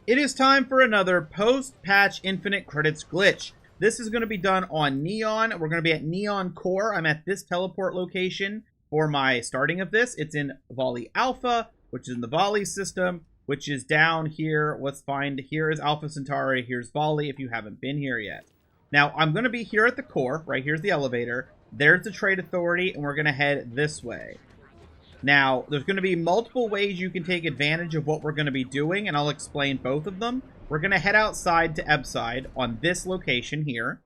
It is time for another post-patch infinite credits glitch. This is going to be done on Neon. We're going to be at Neon Core. I'm at this teleport location for my starting of this. It's in Volley Alpha, which is in the Volley system, which is down here. Let's find, here is Alpha Centauri, here's Volley if you haven't been here yet. Now, I'm going to be here at the core. Right here's the elevator. There's the Trade Authority, and we're going to head this way. Now, there's going to be multiple ways you can take advantage of what we're going to be doing, and I'll explain both of them. We're going to head outside to Ebside on this location here.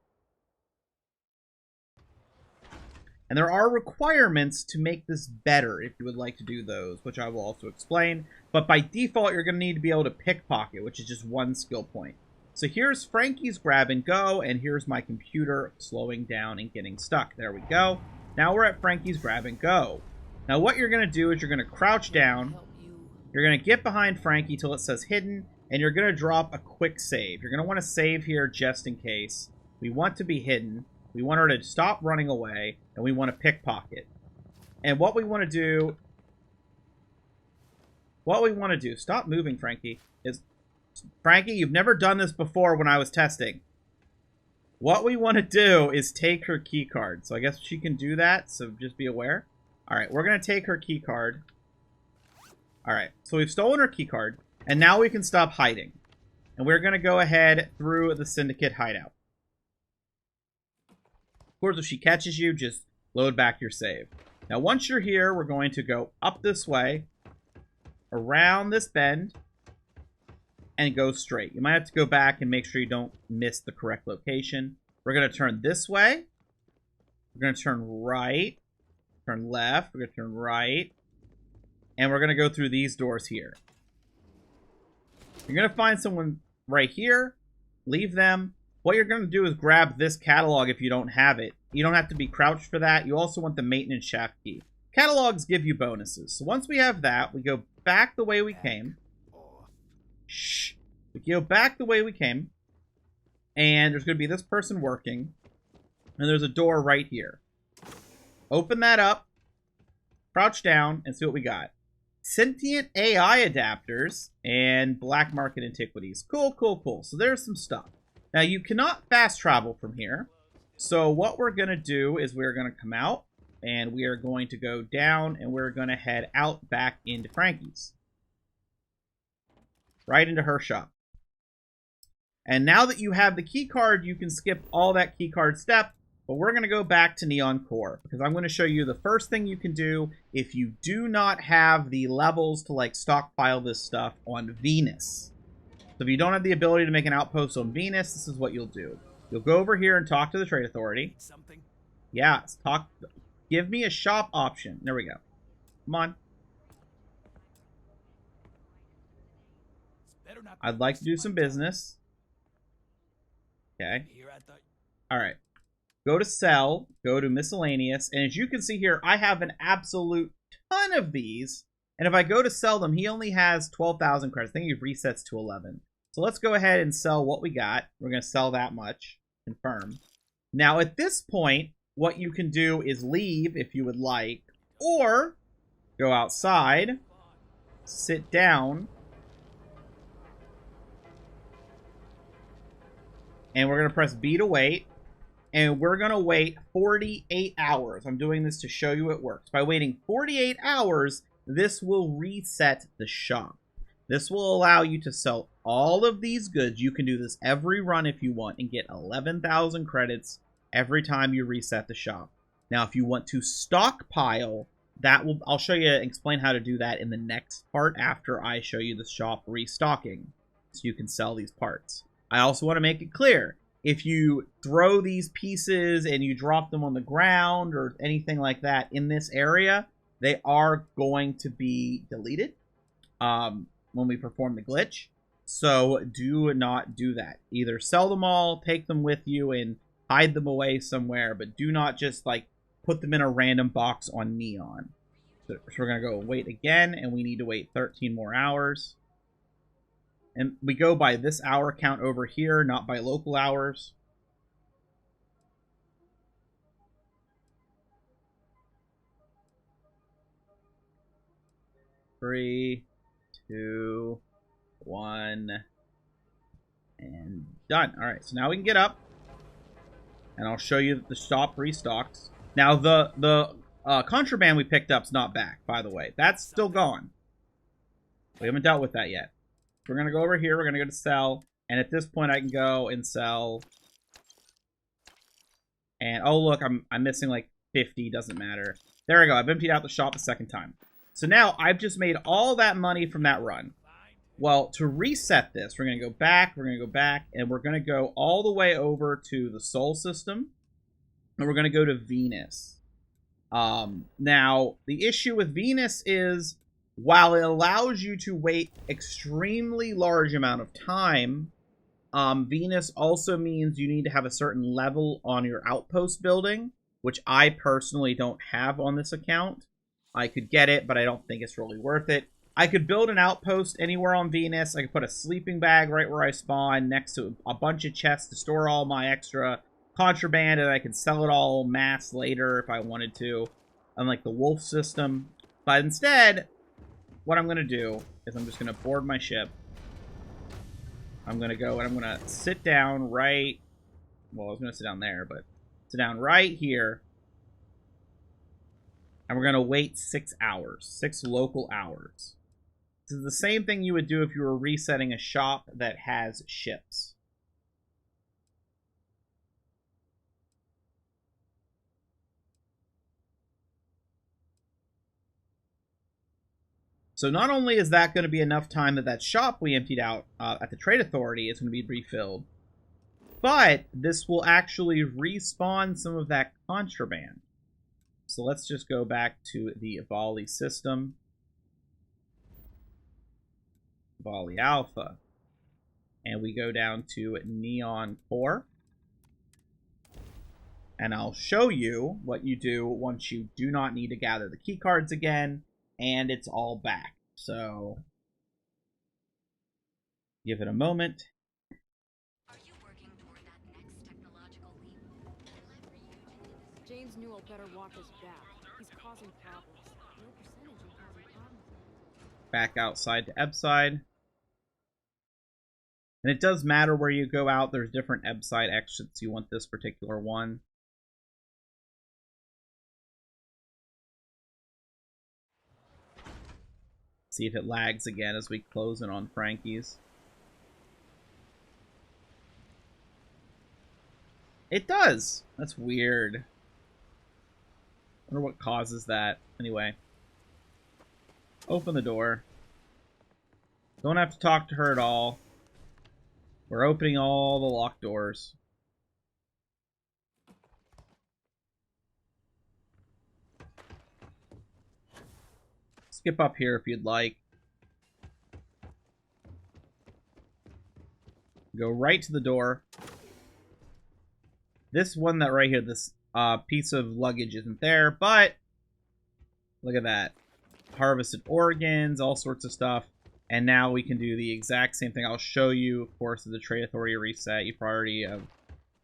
And there are requirements to make this better if you would like to do those, which I will also explain. But by default, you're going to need to be able to pickpocket, which is just one skill point. So here's Frankie's grab and go, and here's my computer slowing down and getting stuck. There we go. Now we're at Frankie's grab and go. Now what you're going to do is you're going to crouch down, you're going to get behind Frankie till it says hidden, and you're going to drop a quick save. You're going to want to save here just in case. We want to be hidden, we want her to stop running away, and we want to pickpocket. And what we want to do, stop moving Frankie, is, Frankie, you've never done this before when I was testing. What we want to do is take her key card. So I guess she can do that, so just be aware. Alright, we're going to take her key card. Alright, so we've stolen her key card, and now we can stop hiding. And we're going to go ahead through the Syndicate hideout. Of course, if she catches you, just load back your save. Now, once you're here, we're going to go up this way, around this bend, and go straight. You might have to go back and make sure you don't miss the correct location. We're going to turn this way. We're going to turn right. Turn left, we're going to turn right, and we're going to go through these doors here. You're going to find someone right here, leave them. What you're going to do is grab this catalog if you don't have it. You don't have to be crouched for that. You also want the maintenance shaft key. Catalogs give you bonuses. So once we have that, we go back the way we came. Shh. We go back the way we came, and there's going to be this person working, and there's a door right here. Open that up, crouch down, and see what we got. Sentient AI adapters and black market antiquities. Cool, cool, cool. So there's some stuff. Now, you cannot fast travel from here. So what we're going to do is we're going to come out, and we are going to go down, and we're going to head out back into Frankie's. Right into her shop. And now that you have the key card, you can skip all that key card step. But we're going to go back to Neon Core, because I'm going to show you the first thing you can do if you do not have the levels to, like, stockpile this stuff on Venus. So if you don't have the ability to make an outpost on Venus, this is what you'll do. You'll go over here and talk to the Trade Authority. Yeah, give me a shop option. There we go. Come on. I'd like to do some business. Okay. Alright. Go to sell, go to miscellaneous, and as you can see here, I have an absolute ton of these. And if I go to sell them, he only has 12,000 credits. I think he resets to 11. So let's go ahead and sell what we got. We're going to sell that much. Confirm. Now at this point, what you can do is leave if you would like, or go outside, sit down, and we're going to press B to wait. And we're going to wait 48 hours. I'm doing this to show you it works. By waiting 48 hours, this will reset the shop. This will allow you to sell all of these goods. You can do this every run if you want and get 11,000 credits every time you reset the shop. Now, if you want to stockpile, I'll show you and explain how to do that in the next part after I show you the shop restocking, so you can sell these parts. I also want to make it clear, if you throw these pieces and you drop them on the ground or anything like that in this area, they are going to be deleted when we perform the glitch. So do not do that. Either sell them all, take them with you, and hide them away somewhere, but do not just, like, put them in a random box on Neon. So we're going to go wait again, and we need to wait 13 more hours. And we go by this hour count over here, not by local hours. Three, two, 1. And done. All right, so now we can get up. And I'll show you that the shop restocks. Now, the contraband we picked up's not back, by the way. That's still gone. We haven't dealt with that yet. We're going to go over here. We're going to go to sell. And at this point, I can go and sell. And, oh, look, I'm missing like 50. Doesn't matter. There we go. I've emptied out the shop a second time. So now I've just made all that money from that run. Well, to reset this, we're going to go back, and we're going to go all the way over to the Sol system, and we're going to go to Venus. Now, the issue with Venus is, while it allows you to wait extremely large amount of time, Venus also means you need to have a certain level on your outpost building, which I personally don't have on this account. I could get it, but I don't think it's really worth it. I could build an outpost anywhere on Venus. I could put a sleeping bag right where I spawn next to a bunch of chests to store all my extra contraband, and I could sell it all mass later if I wanted to, unlike the wolf system. But instead, what I'm going to do is I'm just going to board my ship. I'm going to go and I'm going to sit down right... Well, I was going to sit down there, but sit down right here. And we're going to wait 6 hours. 6 local hours. This is the same thing you would do if you were resetting a shop that has ships. So not only is that going to be enough time that that shop we emptied out at the Trade Authority is going to be refilled, but this will actually respawn some of that contraband. So let's just go back to the Volley system. Volley Alpha. And we go down to Neon Core. And I'll show you what you do once you do not need to gather the key cards again, and it's all back. So, give it a moment. Are you working toward that next technological leap? James Newell better watch his back. He's causing problems. No percentage in causing problems. Back outside to Ebside. And it does matter where you go out. There's different Ebside exits. You want this particular one. See if it lags again as we close in on Frankie's. It does! That's weird. I wonder what causes that. Anyway. Open the door. Don't have to talk to her at all. We're opening all the locked doors. Skip up here if you'd like. Go right to the door. This one that right here, this piece of luggage isn't there, but look at that. Harvested organs, all sorts of stuff. And now we can do the exact same thing. I'll show you, of course, the Trade Authority reset. You probably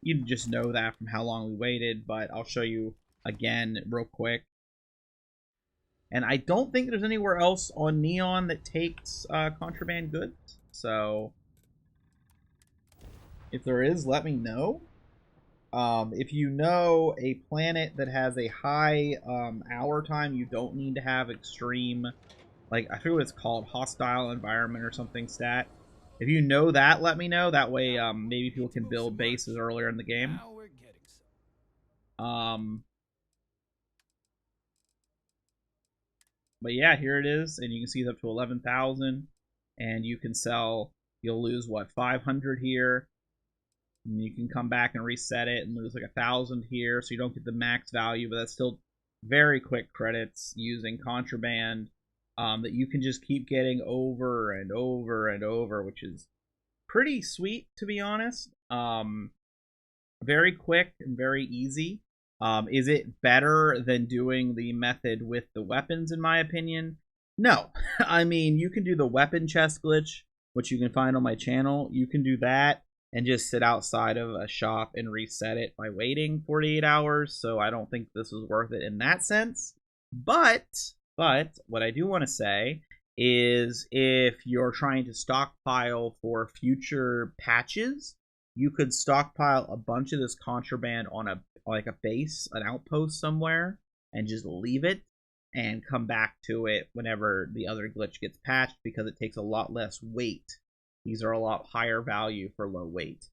you just know that from how long we waited, but I'll show you again real quick. And I don't think there's anywhere else on Neon that takes contraband goods. So if there is, let me know. If you know a planet that has a high hour time, you don't need to have extreme, like, I forget what it's called, hostile environment or something stat. If you know that, let me know. That way, maybe people can build bases earlier in the game. But yeah, here it is, and you can see it's up to 11,000, and you can sell, you'll lose, what, 500 here, and you can come back and reset it and lose like 1,000 here, so you don't get the max value, but that's still very quick credits using contraband that you can just keep getting over and over and over, which is pretty sweet, to be honest. Very quick and very easy. Is it better than doing the method with the weapons, in my opinion? No. I mean, you can do the weapon chest glitch, which you can find on my channel. You can do that and just sit outside of a shop and reset it by waiting 48 hours, so I don't think this was worth it in that sense. But what I do want to say is if you're trying to stockpile for future patches, you could stockpile a bunch of this contraband on a base, an outpost somewhere, and just leave it and come back to it whenever the other glitch gets patched, because it takes a lot less weight. These are a lot higher value for low weight.